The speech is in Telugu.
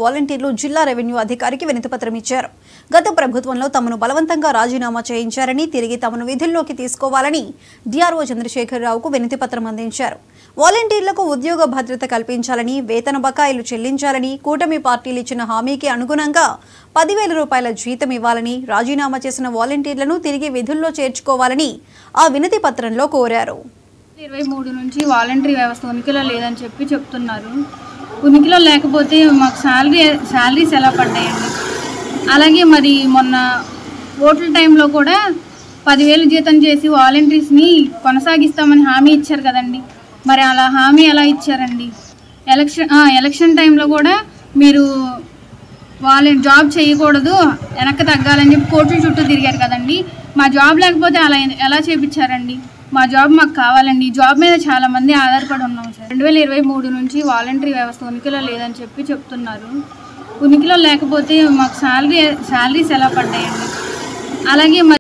వాలంటీర్లు జిల్లా రెవెన్యూ అధికారికి వినతిపత్రం ఇచ్చారు. గత ప్రభుత్వంలో తమను బలవంతంగా రాజీనామా చేయించారని, తిరిగి తమను విధుల్లోకి తీసుకోవాలని డిఆర్ఓ చంద్రశేఖరరావుకు వినతిపత్రం అందించారు. వాలంటీర్లకు ఉద్యోగ భద్రత కల్పించాలని, వేతన బకాయిలు చెల్లించాలని, కూటమి పార్టీలు ఇచ్చిన హామీకి అనుగుణంగా 10,000 రూపాయల జీతం ఇవ్వాలని, రాజీనామా చేసిన వాలంటీర్లను తిరిగి విధుల్లో చేర్చుకోవాలని ఆ వినతి పత్రంలో కోరారు. 23 నుంచి వాలంటరీ వ్యవస్థ ఉనికిలో లేదని చెప్తున్నారు. ఉనికిలో లేకపోతే మాకు శాలరీస్ ఎలా పడ్డాయండి? అలాగే మరి మొన్న ఓట్ల టైంలో కూడా 10,000 జీతం చేసి వాలంటీర్స్ని కొనసాగిస్తామని హామీ ఇచ్చారు కదండి. మరి అలా హామీ ఎలా ఇచ్చారండి? ఎలక్షన్ టైంలో కూడా మీరు జాబ్ చేయకూడదు, వెనక్కి తగ్గాలని చెప్పి కోర్టుల చుట్టూ తిరిగారు కదండి. మా జాబ్ లేకపోతే అలా ఎలా చేయించారండి? మా జాబ్ మాకు కావాలండి. జాబ్ మీద చాలామంది ఆధారపడి ఉన్నాం సార్. 2023 నుంచి వాలంటరీ వ్యవస్థ ఉనికిలో లేదని చెప్తున్నారు. ఉనికిలో లేకపోతే మాకు శాలరీస్ ఎలా పడ్డాయండి? అలాగే